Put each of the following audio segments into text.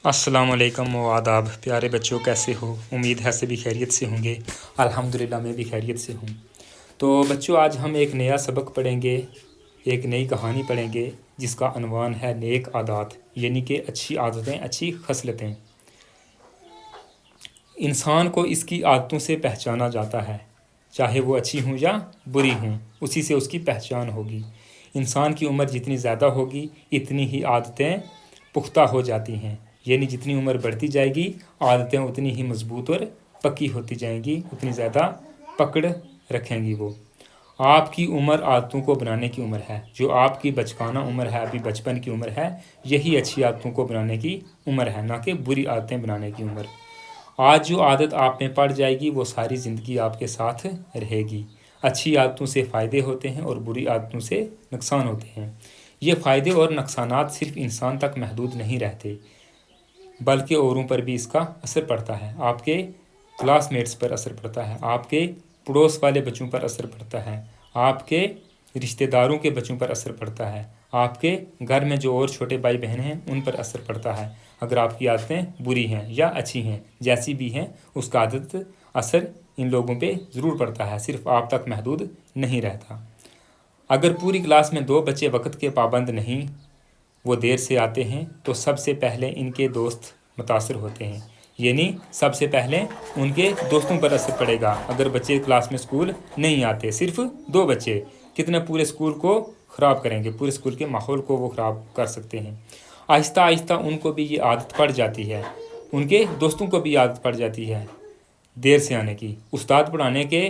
अस्सलाम वालेकुम व आदाब। प्यारे बच्चों, कैसे हो? उम्मीद है सभी खैरियत से होंगे। अल्हम्दुलिल्लाह मैं भी खैरियत से हूँ। तो बच्चों, आज हम एक नया सबक पढ़ेंगे, एक नई कहानी पढ़ेंगे जिसका अनवान है नेक आदात, यानी कि अच्छी आदतें, अच्छी खसलतें। इंसान को इसकी आदतों से पहचाना जाता है, चाहे वो अच्छी हों या बुरी हों, उसी से उसकी पहचान होगी। इंसान की उम्र जितनी ज़्यादा होगी इतनी ही आदतें पुख्ता हो जाती हैं, यानी जितनी उम्र बढ़ती जाएगी आदतें उतनी ही मजबूत और पक्की होती जाएंगी, उतनी ज़्यादा पकड़ रखेंगी वो। आपकी उम्र आदतों को बनाने की उम्र है। जो आपकी बचकाना उम्र है, अभी बचपन की उम्र है, यही अच्छी आदतों को बनाने की उम्र है, ना कि बुरी आदतें बनाने की उम्र। आज जो आदत आप में पड़ जाएगी वो सारी ज़िंदगी आपके साथ रहेगी। अच्छी आदतों से फ़ायदे होते हैं और बुरी आदतों से नुकसान होते हैं। ये फ़ायदे और नुकसानात सिर्फ इंसान तक महदूद नहीं रहते, बल्कि औरों पर भी इसका असर पड़ता है। आपके क्लासमेट्स पर असर पड़ता है, आपके पड़ोस वाले बच्चों पर असर पड़ता है, आपके रिश्तेदारों के बच्चों पर असर पड़ता है, आपके घर में जो और छोटे भाई बहन हैं उन पर असर पड़ता है। अगर आपकी आदतें बुरी हैं या अच्छी हैं, जैसी भी हैं, उसका आदत असर इन लोगों पे ज़रूर पड़ता है, सिर्फ आप तक महदूद नहीं रहता। अगर पूरी क्लास में 2 बच्चे वक्त के पाबंद नहीं, वो देर से आते हैं, तो सबसे पहले इनके दोस्त मुतासर होते हैं, यानी सबसे पहले उनके दोस्तों पर असर पड़ेगा। अगर बच्चे क्लास में स्कूल नहीं आते, सिर्फ 2 बच्चे कितने पूरे स्कूल को ख़राब करेंगे, पूरे स्कूल के माहौल को वो ख़राब कर सकते हैं। आहिस्ता आहिस्ता उनको भी ये आदत पड़ जाती है, उनके दोस्तों को भी आदत पड़ जाती है देर से आने की। उस्ताद पढ़ाने के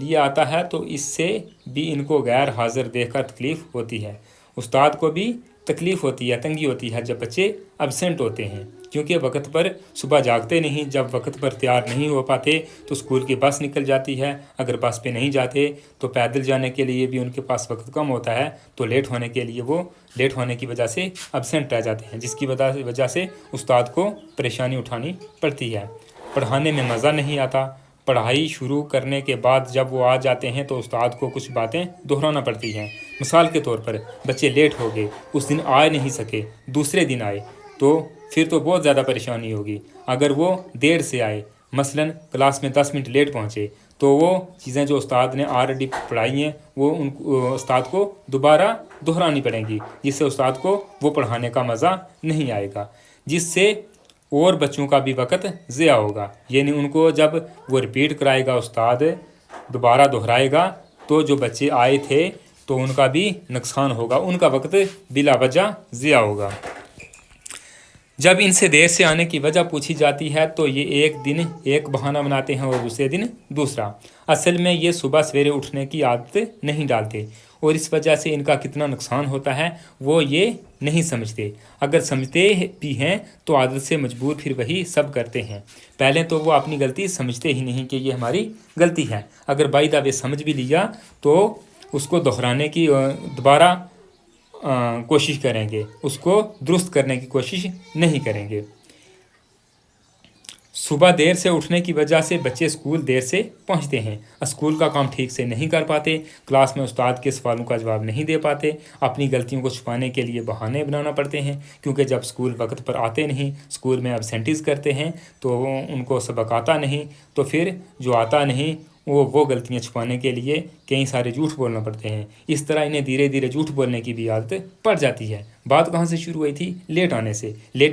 लिए आता है तो इससे भी इनको गैर हाज़िर देखकर तकलीफ़ होती है। उस्ताद को भी तकलीफ़ होती है, तंगी होती है जब बच्चे अब्सेंट होते हैं, क्योंकि वक्त पर सुबह जागते नहीं। जब वक्त पर तैयार नहीं हो पाते तो स्कूल की बस निकल जाती है। अगर बस पे नहीं जाते तो पैदल जाने के लिए भी उनके पास वक्त कम होता है, तो लेट होने के लिए वो लेट होने की वजह से अब्सेंट रह जाते हैं, जिसकी वजह से उस्ताद को परेशानी उठानी पड़ती है। पढ़ाने में मज़ा नहीं आता। पढ़ाई शुरू करने के बाद जब वो आ जाते हैं तो उस्ताद को कुछ बातें दोहराना पड़ती हैं। मिसाल के तौर पर बच्चे लेट हो गए, उस दिन आ नहीं सके, दूसरे दिन आए, तो फिर तो बहुत ज़्यादा परेशानी होगी। अगर वो देर से आए, मसलन क्लास में 10 मिनट लेट पहुँचे, तो वो चीज़ें जो उस्ताद ने ऑलरेडी पढ़ाई हैं वो उस्ताद को दोबारा दोहरानी पड़ेंगी, जिससे उस्ताद को वो पढ़ाने का मज़ा नहीं आएगा, जिससे और बच्चों का भी वक्त ज़िया होगा। यानी उनको जब वो रिपीट कराएगा, उस्ताद दोबारा दोहराएगा, तो जो बच्चे आए थे तो उनका भी नुकसान होगा, उनका वक्त बिला वजह ज़िया होगा। जब इनसे देर से आने की वजह पूछी जाती है तो ये एक दिन एक बहाना बनाते हैं और दूसरे दिन दूसरा। असल में ये सुबह सवेरे उठने की आदत नहीं डालते और इस वजह से इनका कितना नुकसान होता है वो ये नहीं समझते। अगर समझते भी हैं तो आदत से मजबूर फिर वही सब करते हैं। पहले तो वो अपनी गलती समझते ही नहीं कि ये हमारी गलती है। अगर बाई दा वे समझ भी लिया तो उसको दोहराने की दोबारा कोशिश करेंगे, उसको दुरुस्त करने की कोशिश नहीं करेंगे। सुबह देर से उठने की वजह से बच्चे स्कूल देर से पहुंचते हैं, स्कूल का काम ठीक से नहीं कर पाते, क्लास में उस्ताद के सवालों का जवाब नहीं दे पाते, अपनी गलतियों को छुपाने के लिए बहाने बनाना पड़ते हैं, क्योंकि जब स्कूल वक्त पर आते नहीं, स्कूल में एब्सेंटीज़ करते हैं तो उनको सबक आता नहीं, तो फिर जो आता नहीं वो गलतियां छुपाने के लिए कई सारे झूठ बोलना पड़ते हैं। इस तरह इन्हें धीरे धीरे झूठ बोलने की भी आदत पड़ जाती है। बात कहाँ से शुरू हुई थी? लेट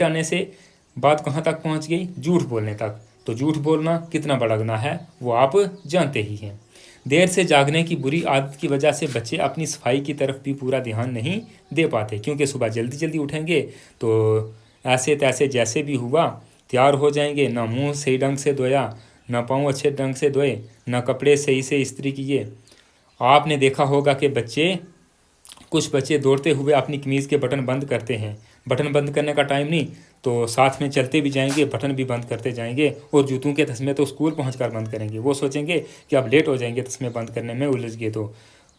आने से बात कहाँ तक पहुँच गई? झूठ बोलने तक। तो झूठ बोलना कितना बड़ा गुनाह है वो आप जानते ही हैं। देर से जागने की बुरी आदत की वजह से बच्चे अपनी सफाई की तरफ भी पूरा ध्यान नहीं दे पाते, क्योंकि सुबह जल्दी जल्दी उठेंगे तो ऐसे तैसे जैसे भी हुआ तैयार हो जाएंगे, ना मुँह सही ढंग से धोया, ना पाँव अच्छे ढंग से धोए, ना कपड़े सही से इस्त्री किए। आपने देखा होगा कि कुछ बच्चे दौड़ते हुए अपनी कमीज़ के बटन बंद करते हैं। बटन बंद करने का टाइम नहीं तो साथ में चलते भी जाएंगे, बटन भी बंद करते जाएंगे, और जूतों के तस्मे तो स्कूल पहुंचकर बंद करेंगे। वो सोचेंगे कि अब लेट हो जाएंगे, तस्मे बंद करने में उलझ गए तो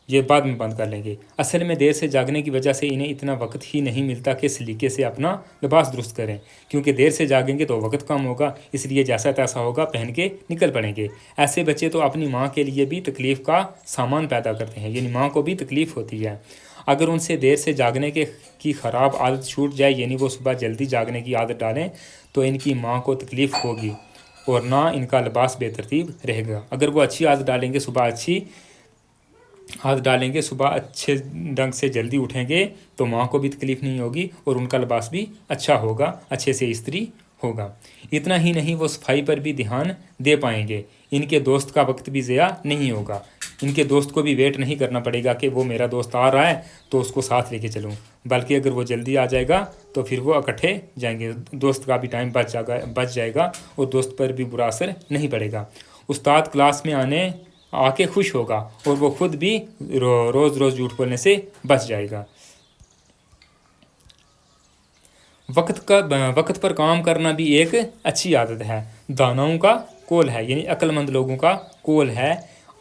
ये बाद में बंद कर लेंगे। असल में देर से जागने की वजह से इन्हें इतना वक्त ही नहीं मिलता कि सलीके से अपना लिबास दुरुस्त करें, क्योंकि देर से जागेंगे तो वक्त कम होगा, इसलिए जैसा तैसा होगा पहन के निकल पड़ेंगे। ऐसे बच्चे तो अपनी माँ के लिए भी तकलीफ़ का सामान पैदा करते हैं, यानी माँ को भी तकलीफ़ होती है। اگر ان سے دیر سے جاگنے کی خراب عادت چھوٹ جائے، یعنی وہ صبح جلدی جاگنے کی عادت ڈالیں، تو ان کی ماں کو تکلیف ہوگی اور نہ ان کا لباس بے ترتیب رہے گا۔ اگر وہ اچھی عادت ڈالیں گے، صبح اچھے ڈھنگ سے جلدی اٹھیں گے، تو ماں کو بھی تکلیف نہیں ہوگی اور ان کا لباس بھی اچھا ہوگا، اچھے سے استری ہوگا۔ اتنا ہی نہیں، وہ صفائی پر بھی دھیان دے پائیں گے، ان کے دوست کا وقت بھی ضیاع نہیں ہوگا، ان کے دوست کو بھی ویٹ نہیں کرنا پڑے گا کہ وہ میرا دوست آ رہا ہے تو اس کو ساتھ لے کے چلوں، بلکہ اگر وہ جلدی آ جائے گا تو پھر وہ اکٹھے جائیں گے، دوست کا بھی ٹائم بچ جائے گا اور دوست پر بھی برا اثر نہیں پڑے گا۔ استاد کلاس میں آ کے خوش ہوگا اور وہ خود بھی روز روز جھوٹ بولنے سے بچ جائے گا۔ وقت پر کام کرنا بھی ایک اچھی عادت ہے۔ داناؤں کا قول ہے، یعنی عقل مند لوگوں کا قول ہے،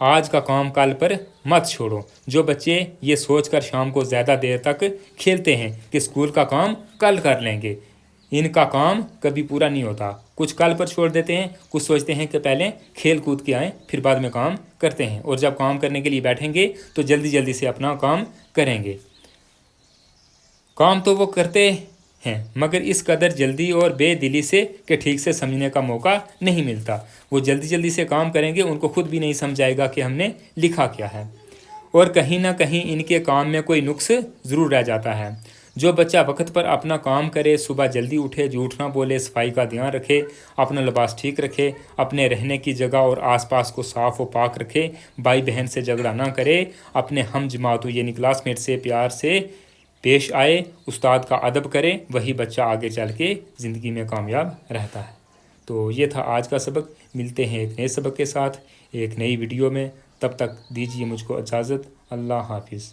آج کا کام کل پر مت چھوڑو۔ جو بچے یہ سوچ کر شام کو زیادہ دیر تک کھیلتے ہیں کہ اسکول کا کام کل کر لیں گے، ان کا کام کبھی پورا نہیں ہوتا۔ کچھ کل پر چھوڑ دیتے ہیں، کچھ سوچتے ہیں کہ پہلے کھیل کود کے آئیں پھر بعد میں کام کرتے ہیں، اور جب کام کرنے کے لیے بیٹھیں گے تو جلدی جلدی سے اپنا کام کریں گے۔ کام تو وہ کرتے ہیں مگر اس قدر جلدی اور بے دلی سے کہ ٹھیک سے سمجھنے کا موقع نہیں ملتا۔ وہ جلدی جلدی سے کام کریں گے، ان کو خود بھی نہیں سمجھائے گا کہ ہم نے لکھا کیا ہے، اور کہیں نہ کہیں ان کے کام میں کوئی نقص ضرور رہ جاتا ہے۔ جو بچہ وقت پر اپنا کام کرے، صبح جلدی اٹھے، جھوٹ نہ بولے، صفائی کا دھیان رکھے، اپنا لباس ٹھیک رکھے، اپنے رہنے کی جگہ اور آس پاس کو صاف و پاک رکھے، بھائی بہن سے جھگڑا نہ کرے، اپنے ہم جماعتوں یعنی کلاس میٹ سے پیار سے پیش آئے، استاد کا ادب کرے، وہی بچہ آگے چل کے زندگی میں کامیاب رہتا ہے۔ تو یہ تھا آج کا سبق۔ ملتے ہیں ایک نئے سبق کے ساتھ ایک نئی ویڈیو میں، تب تک دیجیے مجھ کو اجازت۔ اللہ حافظ۔